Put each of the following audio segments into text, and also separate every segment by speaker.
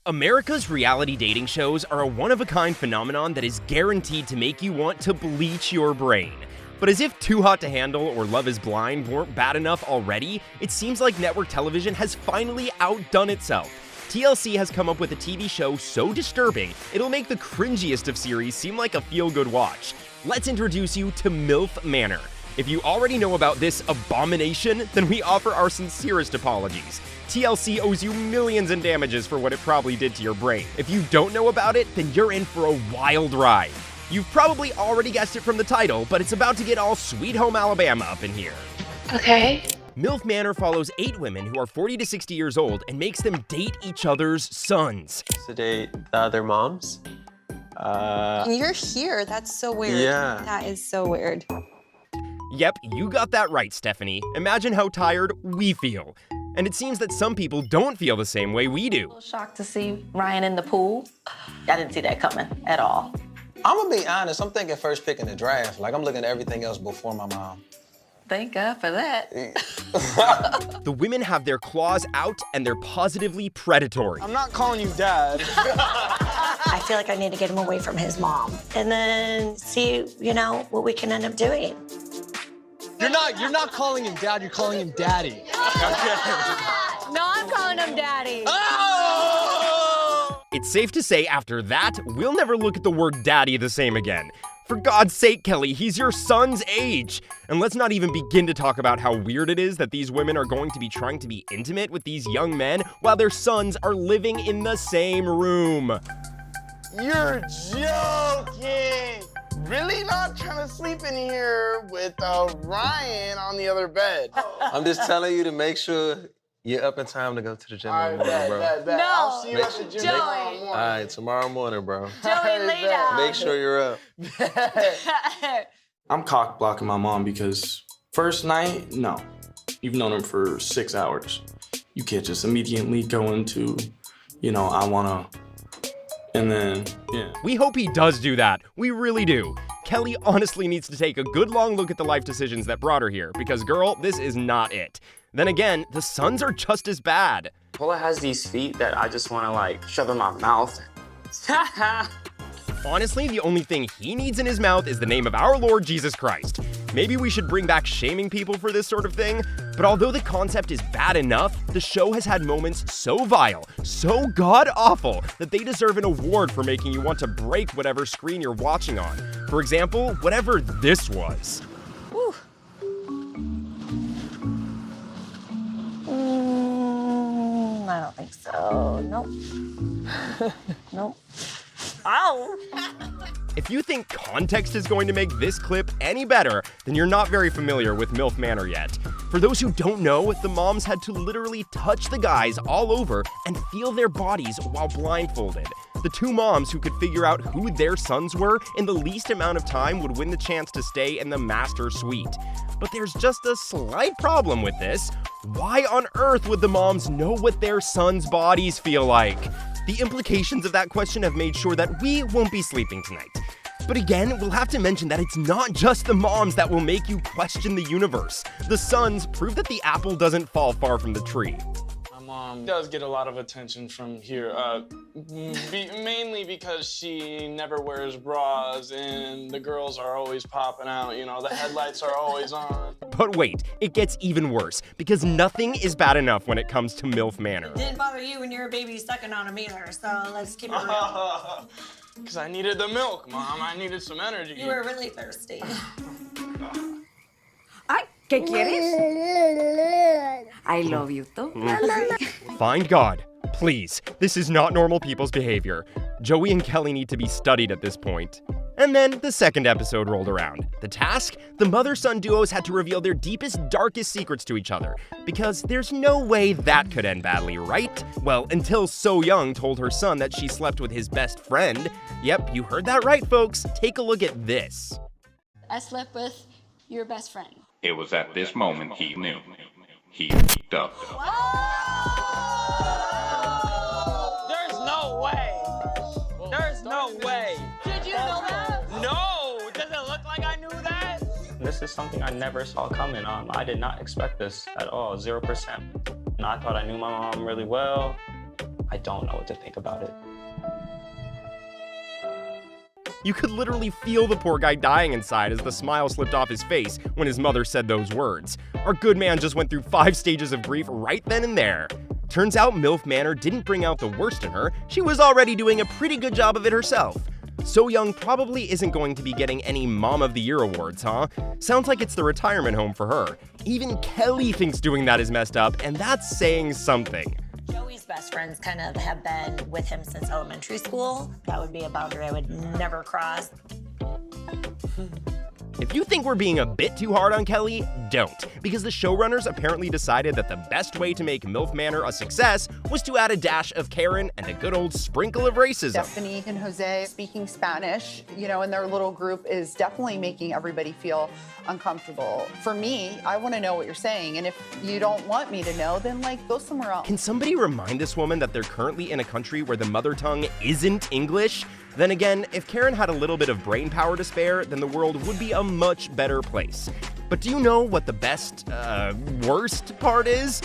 Speaker 1: America's reality dating shows are a one-of-a-kind phenomenon that is guaranteed to make you want to bleach your brain. But as if Too Hot to Handle or Love is Blind weren't bad enough already, it seems like network television has finally outdone itself. TLC has come up with a TV show so disturbing, it'll make the cringiest of series seem like a feel-good watch. Let's introduce you to MILF Manor. If you already know about this abomination, then we offer our sincerest apologies. TLC owes you millions in damages for what it probably did to your brain. If you don't know about it, then you're in for a wild ride. You've probably already guessed it from the title, but it's about to get all Sweet Home Alabama up in here.
Speaker 2: Okay.
Speaker 1: MILF Manor follows 8 women who are 40 to 60 years old and makes them date each other's sons.
Speaker 3: To date the other moms?
Speaker 2: And you're here. That's so weird.
Speaker 3: Yeah.
Speaker 2: That is so weird.
Speaker 1: Yep, you got that right, Stephanie. Imagine how tired we feel. And it seems that some people don't feel the same way we do.
Speaker 4: A little shocked to see Ryan in the pool. I didn't see that coming at all.
Speaker 5: I'm gonna be honest, I'm thinking first pick in the draft. Like, I'm looking at everything else before my mom.
Speaker 4: Thank God for that.
Speaker 1: The women have their claws out and they're positively predatory.
Speaker 6: I'm not calling you dad.
Speaker 7: I feel like I need to get him away from his mom and then see, what we can end up doing.
Speaker 6: You're not calling him dad, you're calling him daddy.
Speaker 7: No, I'm calling him daddy.
Speaker 1: It's safe to say after that, we'll never look at the word daddy the same again. For God's sake, Kelly, he's your son's age. And let's not even begin to talk about how weird it is that these women are going to be trying to be intimate with these young men while their sons are living in the same room.
Speaker 6: You're joking. Really not trying to sleep in here with Ryan on the other bed.
Speaker 3: I'm just telling you to make sure you're up in time to go to the gym
Speaker 6: All right,
Speaker 3: tomorrow, bro.
Speaker 6: bet. I'll see you at the gym tomorrow morning.
Speaker 3: All right, tomorrow morning, bro.
Speaker 7: Joey, later.
Speaker 3: Make sure you're up.
Speaker 8: I'm cock blocking my mom because first night, no. You've known him for 6 hours. You can't just immediately go into, I wanna, and then, yeah.
Speaker 1: We hope he does do that. We really do. Kelly honestly needs to take a good long look at the life decisions that brought her here, because girl, this is not it. Then again, the sons are just as bad.
Speaker 9: Pola has these feet that I just want to shove in my mouth.
Speaker 1: Honestly, the only thing he needs in his mouth is the name of our Lord Jesus Christ. Maybe we should bring back shaming people for this sort of thing, but although the concept is bad enough, the show has had moments so vile, so god-awful, that they deserve an award for making you want to break whatever screen you're watching on. For example, whatever this was.
Speaker 2: Whew.
Speaker 4: I don't think so. Nope. Nope.
Speaker 7: Ow.
Speaker 1: If you think context is going to make this clip any better, then you're not very familiar with MILF Manor yet. For those who don't know, the moms had to literally touch the guys all over and feel their bodies while blindfolded. The 2 moms who could figure out who their sons were in the least amount of time would win the chance to stay in the master suite. But there's just a slight problem with this. Why on earth would the moms know what their sons' bodies feel like? The implications of that question have made sure that we won't be sleeping tonight. But again, we'll have to mention that it's not just the moms that will make you question the universe. The sons prove that the apple doesn't fall far from the tree.
Speaker 6: My mom does get a lot of attention from here, mainly because she never wears bras and the girls are always popping out, the headlights are always on.
Speaker 1: But wait, it gets even worse, because nothing is bad enough when it comes to MILF Manor.
Speaker 7: It didn't bother you when you were a baby sucking on a meter, so let's keep it real.
Speaker 6: Because I needed the milk, Mom. I needed some energy.
Speaker 7: You were really thirsty.
Speaker 10: Ay, ¿qué quieres? I love you too.
Speaker 1: Find God. Please, this is not normal people's behavior. Joey and Kelly need to be studied at this point. And then the second episode rolled around. The task? The mother-son duos had to reveal their deepest, darkest secrets to each other. Because there's no way that could end badly, right? Well, until So Young told her son that she slept with his best friend. Yep, you heard that right, folks. Take a look at this.
Speaker 11: I slept with your best friend.
Speaker 12: It was at this moment he knew. He f***ed up.
Speaker 6: There's no way. There's no way.
Speaker 11: Did you know that?
Speaker 6: No! Does it look like I knew that?
Speaker 9: This is something I never saw coming. I did not expect this at all, 0%. I thought I knew my mom really well. I don't know what to think about it.
Speaker 1: You could literally feel the poor guy dying inside as the smile slipped off his face when his mother said those words. Our good man just went through 5 stages of grief right then and there. Turns out MILF Manor didn't bring out the worst in her. She was already doing a pretty good job of it herself. So Young probably isn't going to be getting any Mom of the Year awards, huh? Sounds like it's the retirement home for her. Even Kelly thinks doing that is messed up, and that's saying something.
Speaker 7: Joey's best friends kind of have been with him since elementary school. That would be a boundary I would never cross.
Speaker 1: If you think we're being a bit too hard on Kelly, don't. Because the showrunners apparently decided that the best way to make MILF Manor a success was to add a dash of Karen and a good old sprinkle of racism.
Speaker 13: Stephanie and Jose speaking Spanish, you know, in their little group is definitely making everybody feel uncomfortable. For me, I want to know what you're saying, and if you don't want me to know, then like go somewhere else.
Speaker 1: Can somebody remind this woman that they're currently in a country where the mother tongue isn't English? Then again, if Karen had a little bit of brain power to spare, then the world would be a much better place. But do you know what the best, worst part is?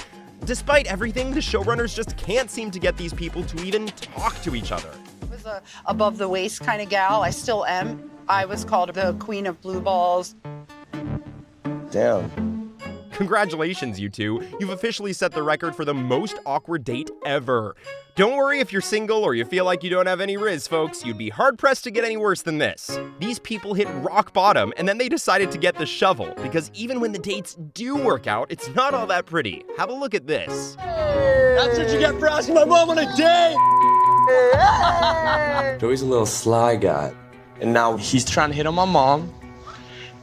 Speaker 1: Despite everything, the showrunners just can't seem to get these people to even talk to each other.
Speaker 13: I was a above the waist kind of gal. I still am. I was called the Queen of Blue Balls.
Speaker 3: Damn.
Speaker 1: Congratulations, you two. You've officially set the record for the most awkward date ever. Don't worry if you're single or you feel like you don't have any riz, folks. You'd be hard-pressed to get any worse than this. These people hit rock bottom, and then they decided to get the shovel, because even when the dates do work out, it's not all that pretty. Have a look at this.
Speaker 14: That's what you get for asking my mom on a date!
Speaker 15: Joey's a little sly guy.
Speaker 14: And now he's trying to hit on my mom,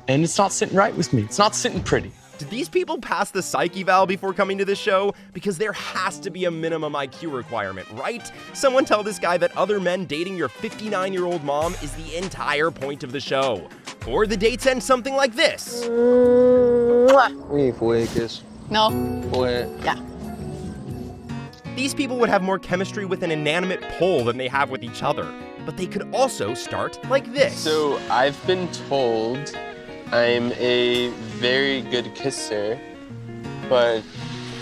Speaker 14: and it's not sitting right with me. It's not sitting pretty.
Speaker 1: Did these people pass the psych eval before coming to this show? Because there has to be a minimum IQ requirement, right? Someone tell this guy that other men dating your 59-year-old mom is the entire point of the show. Or the dates end something like this.
Speaker 3: We need forehead kiss.
Speaker 2: No.
Speaker 3: Forehead.
Speaker 2: Yeah.
Speaker 1: These people would have more chemistry with an inanimate pole than they have with each other. But they could also start like this.
Speaker 16: So I've been told I'm a very good kisser, but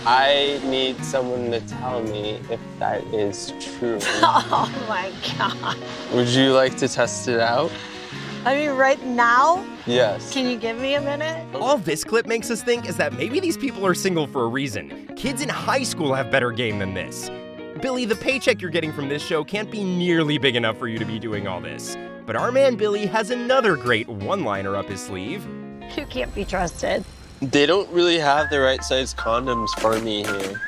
Speaker 16: I need someone to tell me if that is true.
Speaker 7: Oh my God.
Speaker 16: Would you like to test it out?
Speaker 7: I mean, right now?
Speaker 16: Yes.
Speaker 7: Can you give me a minute?
Speaker 1: All this clip makes us think is that maybe these people are single for a reason. Kids in high school have better game than this. Billy, the paycheck you're getting from this show can't be nearly big enough for you to be doing all this. But our man Billy has another great one-liner up his sleeve.
Speaker 7: You can't be trusted.
Speaker 16: They don't really have the right size condoms for me here.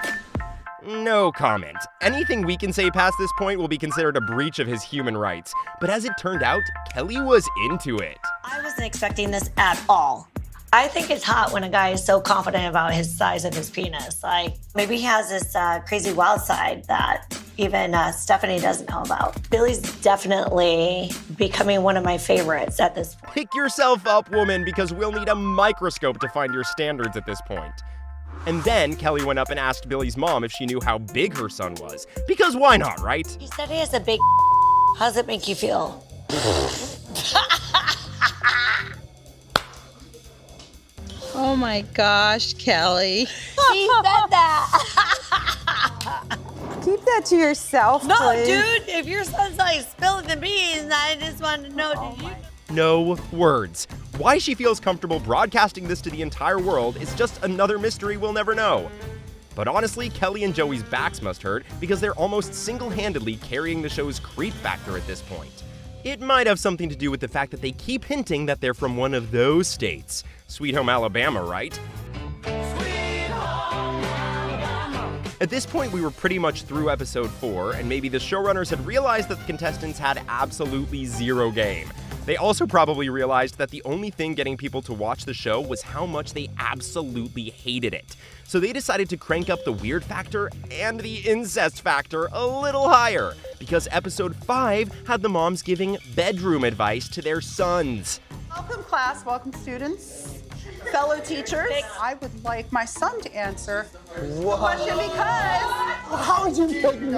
Speaker 1: No comment. Anything we can say past this point will be considered a breach of his human rights. But as it turned out, Kelly was into it.
Speaker 7: I wasn't expecting this at all. I think it's hot when a guy is so confident about his size of his penis. Like, maybe he has this crazy wild side that even Stephanie doesn't know about. Billy's definitely becoming one of my favorites at this point.
Speaker 1: Pick yourself up, woman, because we'll need a microscope to find your standards at this point. And then Kelly went up and asked Billy's mom if she knew how big her son was. Because why not, right?
Speaker 7: He said he has a big. How does it make you feel?
Speaker 17: Oh my gosh, Kelly.
Speaker 7: He said that.
Speaker 13: Keep that to yourself,
Speaker 7: No,
Speaker 13: please.
Speaker 7: dude, if your son's like spilling the beans, I just wanted to know, did you?
Speaker 1: No words. Why she feels comfortable broadcasting this to the entire world is just another mystery we'll never know. But honestly, Kelly and Joey's backs must hurt because they're almost single-handedly carrying the show's creep factor at this point. It might have something to do with the fact that they keep hinting that they're from one of those states. Sweet Home Alabama, right? At this point, we were pretty much through episode 4, and maybe the showrunners had realized that the contestants had absolutely zero game. They also probably realized that the only thing getting people to watch the show was how much they absolutely hated it. So they decided to crank up the weird factor and the incest factor a little higher, because episode 5 had the moms giving bedroom advice to their sons.
Speaker 13: Welcome, class. Welcome, students. Fellow teachers, I would like my son to answer the question because...
Speaker 3: How would you pick me?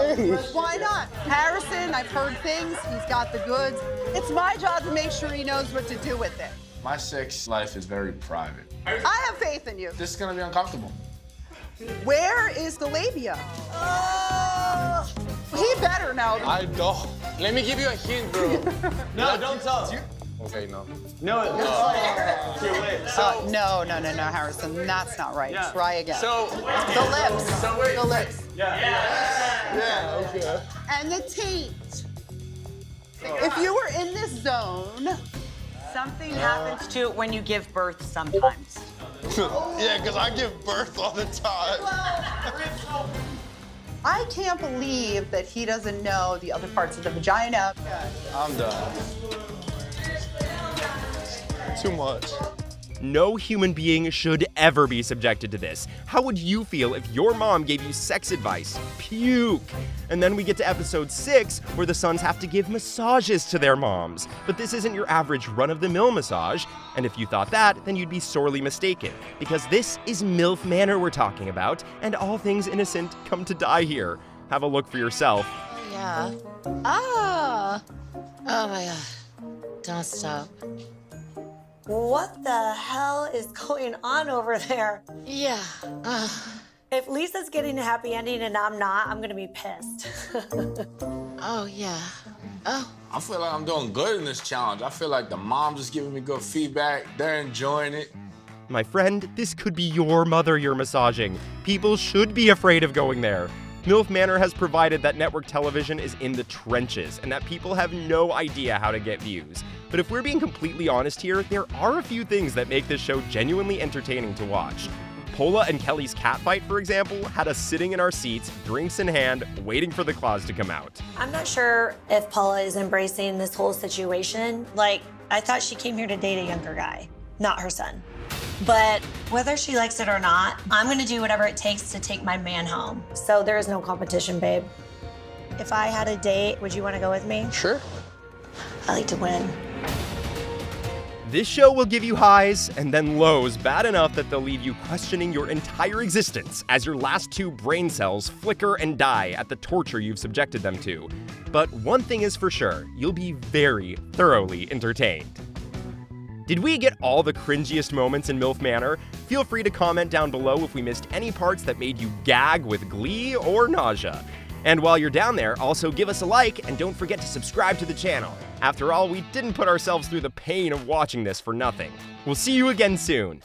Speaker 13: Why not? Harrison, I've heard things. He's got the goods. It's my job to make sure he knows what to do with it.
Speaker 18: My sex life is very private.
Speaker 13: I have faith in you.
Speaker 18: This is gonna be uncomfortable.
Speaker 13: Where is the labia? Oh. He better know.
Speaker 14: I don't. Let me give you a hint, bro.
Speaker 5: No, don't tell.
Speaker 14: Okay, no.
Speaker 5: No, it's your lips.
Speaker 13: No, Harrison. That's not right.
Speaker 5: Yeah.
Speaker 13: Try again.
Speaker 5: So
Speaker 13: the lips. The lips.
Speaker 5: Yeah, okay.
Speaker 13: And the taint. If you were in this zone,
Speaker 19: something happens to it when you give birth sometimes.
Speaker 14: Yeah, because I give birth all the time.
Speaker 13: I can't believe that he doesn't know the other parts of the vagina.
Speaker 14: I'm done. Too much.
Speaker 1: No human being should ever be subjected to this. How would you feel if your mom gave you sex advice? Puke! And then we get to episode 6, where the sons have to give massages to their moms. But this isn't your average run-of-the-mill massage, and if you thought that, then you'd be sorely mistaken. Because this is MILF Manor we're talking about, and all things innocent come to die here. Have a look for yourself.
Speaker 4: Yeah. Ah! Oh my god. Don't stop.
Speaker 7: What the hell is going on over there?
Speaker 4: Yeah.
Speaker 7: If Lisa's getting a happy ending and I'm not, I'm gonna be pissed.
Speaker 4: Oh, yeah. Oh.
Speaker 18: I feel like I'm doing good in this challenge. I feel like the moms is giving me good feedback. They're enjoying it.
Speaker 1: My friend, this could be your mother you're massaging. People should be afraid of going there. MILF Manor has provided that network television is in the trenches and that people have no idea how to get views. But if we're being completely honest here, there are a few things that make this show genuinely entertaining to watch. Pola and Kelly's catfight, for example, had us sitting in our seats, drinks in hand, waiting for the claws to come out.
Speaker 7: I'm not sure if Paula is embracing this whole situation. Like, I thought she came here to date a younger guy, not her son. But whether she likes it or not, I'm gonna do whatever it takes to take my man home. So there is no competition, babe. If I had a date, would you wanna go with me?
Speaker 14: Sure.
Speaker 7: I like to win.
Speaker 1: This show will give you highs and then lows bad enough that they'll leave you questioning your entire existence as your last 2 brain cells flicker and die at the torture you've subjected them to. But one thing is for sure, you'll be very thoroughly entertained. Did we get all the cringiest moments in MILF Manor? Feel free to comment down below if we missed any parts that made you gag with glee or nausea. And while you're down there, also give us a like and don't forget to subscribe to the channel. After all, we didn't put ourselves through the pain of watching this for nothing. We'll see you again soon.